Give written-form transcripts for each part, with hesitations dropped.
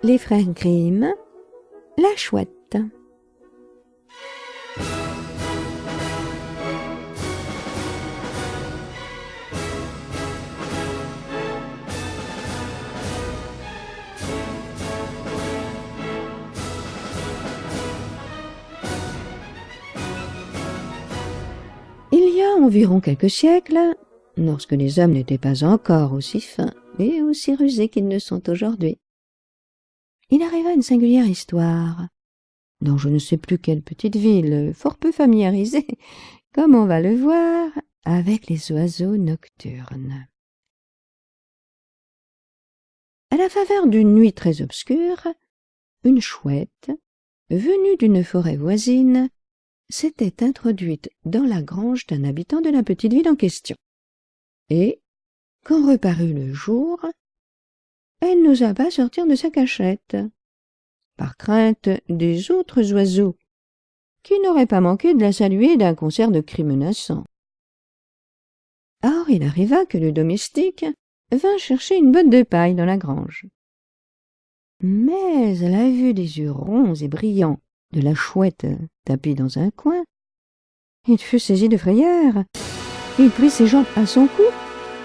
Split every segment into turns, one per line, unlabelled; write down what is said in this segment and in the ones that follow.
Les frères Grimm, la chouette. Il y a environ quelques siècles, lorsque les hommes n'étaient pas encore aussi fins et aussi rusés qu'ils ne sont aujourd'hui, il arriva une singulière histoire, dans je ne sais plus quelle petite ville, fort peu familiarisée, comme on va le voir, avec les oiseaux nocturnes. À la faveur d'une nuit très obscure, une chouette, venue d'une forêt voisine, s'était introduite dans la grange d'un habitant de la petite ville en question. Et, quand reparut le jour, elle n'osa pas sortir de sa cachette, par crainte des autres oiseaux, qui n'auraient pas manqué de la saluer d'un concert de cris menaçants. Or il arriva que le domestique vint chercher une botte de paille dans la grange. Mais à la vue des yeux ronds et brillants de la chouette tapie dans un coin, il fut saisi de frayeur. Il prit ses jambes à son cou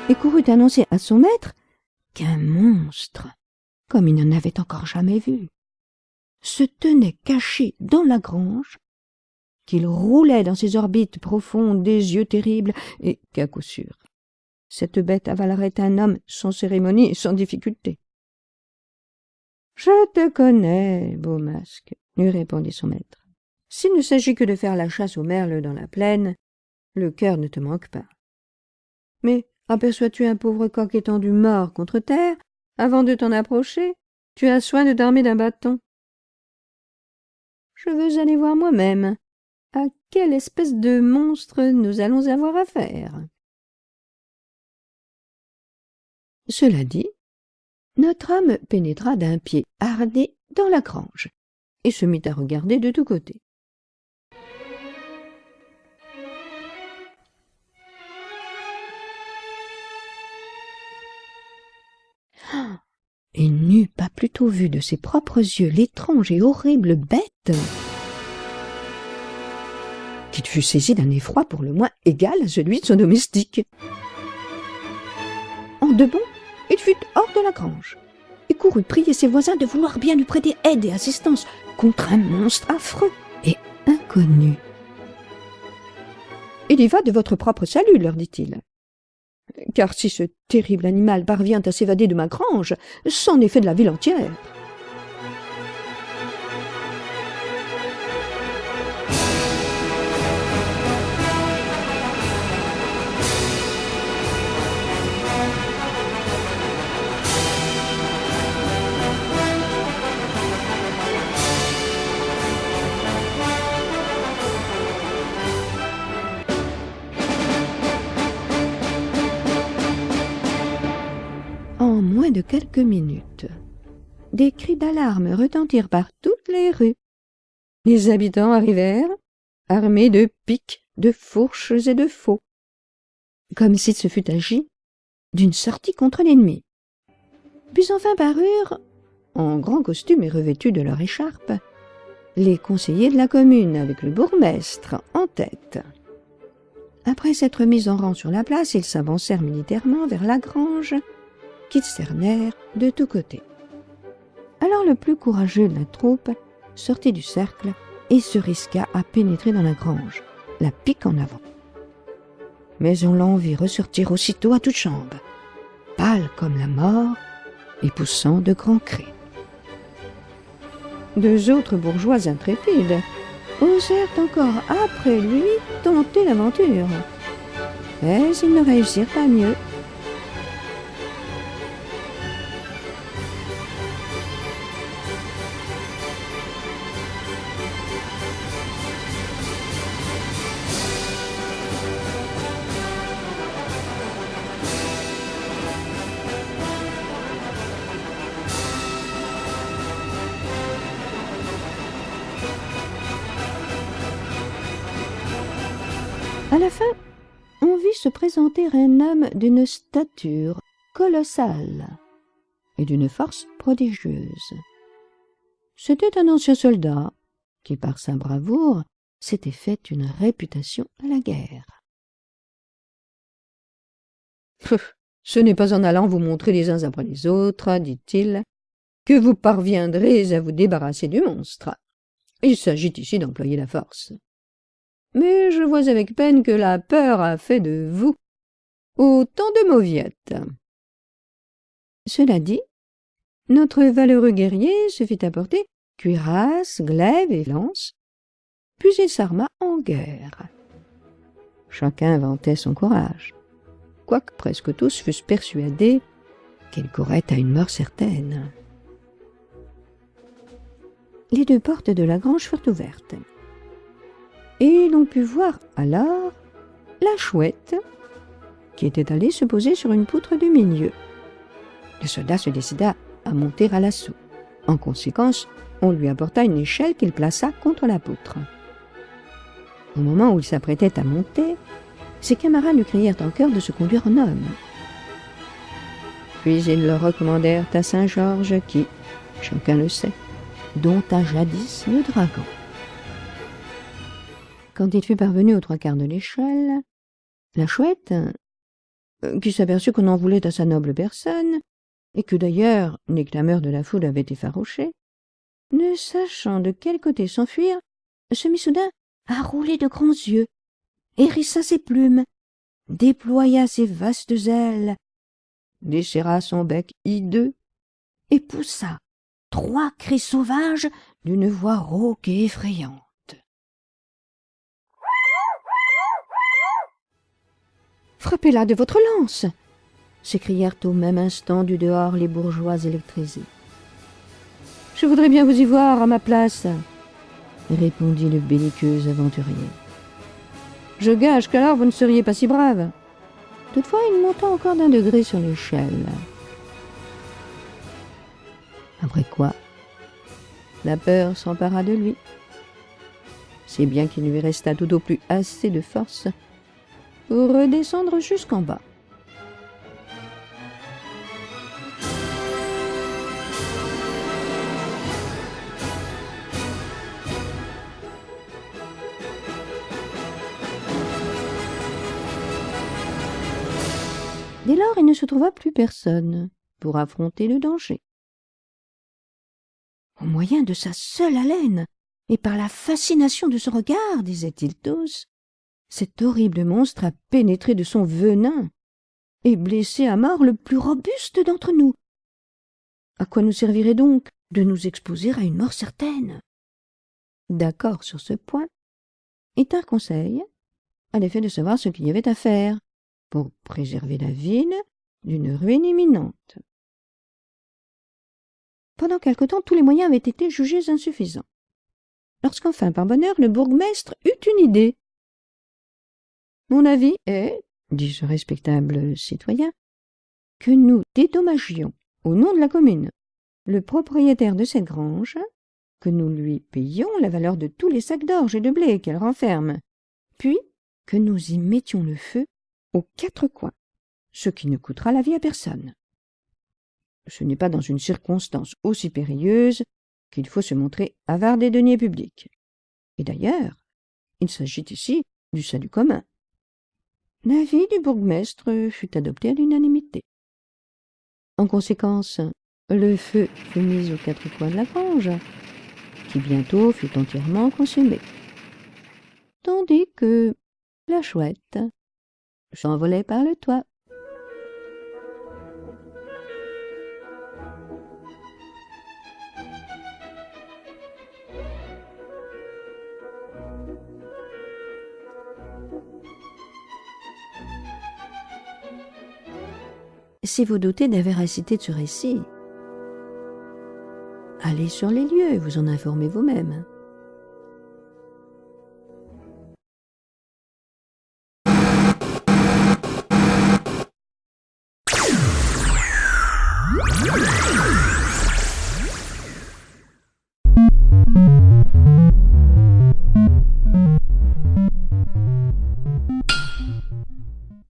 et courut annoncer à son maître qu'un monstre, comme il n'en avait encore jamais vu, se tenait caché dans la grange, qu'il roulait dans ses orbites profondes des yeux terribles, et qu'à coup sûr, cette bête avalerait un homme sans cérémonie et sans difficulté. « Je te connais, beau masque, » lui répondit son maître. « S'il ne s'agit que de faire la chasse aux merles dans la plaine, le cœur ne te manque pas. Mais aperçois-tu un pauvre coq étendu mort contre terre? Avant de t'en approcher, tu as soin de t'armer d'un bâton. Je veux aller voir moi-même à quelle espèce de monstre nous allons avoir affaire. » Cela dit, notre homme pénétra d'un pied hardi dans la grange et se mit à regarder de tous côtés. Il n'eût pas plutôt vu de ses propres yeux l'étrange et horrible bête qu'il fut saisi d'un effroi pour le moins égal à celui de son domestique. En deux bonds, il fut hors de la grange et courut prier ses voisins de vouloir bien lui prêter aide et assistance contre un monstre affreux et inconnu. « Il y va de votre propre salut, leur dit-il. Car si ce terrible animal parvient à s'évader de ma grange, c'en est fait de la ville entière. » En moins de quelques minutes, des cris d'alarme retentirent par toutes les rues. Les habitants arrivèrent, armés de pics, de fourches et de faux, comme s'il se fût agi d'une sortie contre l'ennemi. Puis enfin parurent, en grand costume et revêtus de leur écharpe, les conseillers de la commune, avec le bourgmestre en tête. Après s'être mis en rang sur la place, ils s'avancèrent militairement vers la grange, qu'ils cernèrent de tous côtés. Alors le plus courageux de la troupe sortit du cercle et se risqua à pénétrer dans la grange, la pique en avant. Mais on l'en vit ressortir aussitôt à toutes jambes, pâle comme la mort et poussant de grands cris. Deux autres bourgeois intrépides osèrent encore après lui tenter l'aventure, mais ils ne réussirent pas mieux. À la fin, on vit se présenter un homme d'une stature colossale et d'une force prodigieuse. C'était un ancien soldat qui, par sa bravoure, s'était fait une réputation à la guerre. « Ce n'est pas en allant vous montrer les uns après les autres, dit-il, que vous parviendrez à vous débarrasser du monstre. Il s'agit ici d'employer la force. Mais je vois avec peine que la peur a fait de vous autant de mauviettes. » Cela dit, notre valeureux guerrier se fit apporter cuirasse, glaive et lance, puis il s'arma en guerre. Chacun vantait son courage, quoique presque tous fussent persuadés qu'il courait à une mort certaine. Les deux portes de la grange furent ouvertes, et l'on put voir alors la Chouette, qui était allée se poser sur une poutre du milieu. Le soldat se décida à monter à l'assaut. En conséquence, on lui apporta une échelle qu'il plaça contre la poutre. Au moment où il s'apprêtait à monter, ses camarades lui crièrent en chœur de se conduire en homme. Puis ils le recommandèrent à Saint-Georges qui, chacun le sait, dompta jadis le dragon. Quand il fut parvenu aux trois quarts de l'échelle, la Chouette, qui s'aperçut qu'on en voulait à sa noble personne, et que d'ailleurs les clameurs de la foule avaient effarouché, ne sachant de quel côté s'enfuir, se mit soudain à rouler de grands yeux, hérissa ses plumes, déploya ses vastes ailes, déchira son bec hideux, et poussa 3 cris sauvages d'une voix rauque et effrayante. « Frappez-la de votre lance !» s'écrièrent au même instant du dehors les bourgeois électrisés. « Je voudrais bien vous y voir à ma place, » répondit le belliqueux aventurier. « Je gage qu'alors vous ne seriez pas si brave. » Toutefois, il monta encore d'1 degré sur l'échelle. Après quoi, la peur s'empara de lui, si bien qu'il lui resta tout au plus assez de force pour redescendre jusqu'en bas. Dès lors, il ne se trouva plus personne pour affronter le danger. Au moyen de sa seule haleine, et par la fascination de son regard, disaient-ils tous, cet horrible monstre a pénétré de son venin et blessé à mort le plus robuste d'entre nous. À quoi nous servirait donc de nous exposer à une mort certaine? D'accord sur ce point, ils tinrent conseil à l'effet de savoir ce qu'il y avait à faire pour préserver la ville d'une ruine imminente. Pendant quelque temps, tous les moyens avaient été jugés insuffisants. Lorsqu'enfin, par bonheur, le bourgmestre eut une idée. « Mon avis est, dit ce respectable citoyen, que nous dédommagions, au nom de la commune, le propriétaire de cette grange, que nous lui payions la valeur de tous les sacs d'orge et de blé qu'elle renferme, puis que nous y mettions le feu aux 4 coins, ce qui ne coûtera la vie à personne. Ce n'est pas dans une circonstance aussi périlleuse qu'il faut se montrer avare des deniers publics. Et d'ailleurs, il s'agit ici du salut commun. » L'avis du bourgmestre fut adopté à l'unanimité. En conséquence, le feu fut mis aux 4 coins de la grange, qui bientôt fut entièrement consumée, tandis que la Chouette s'envolait par le toit. Si vous doutez de la véracité de ce récit, allez sur les lieux et vous en informez vous-même.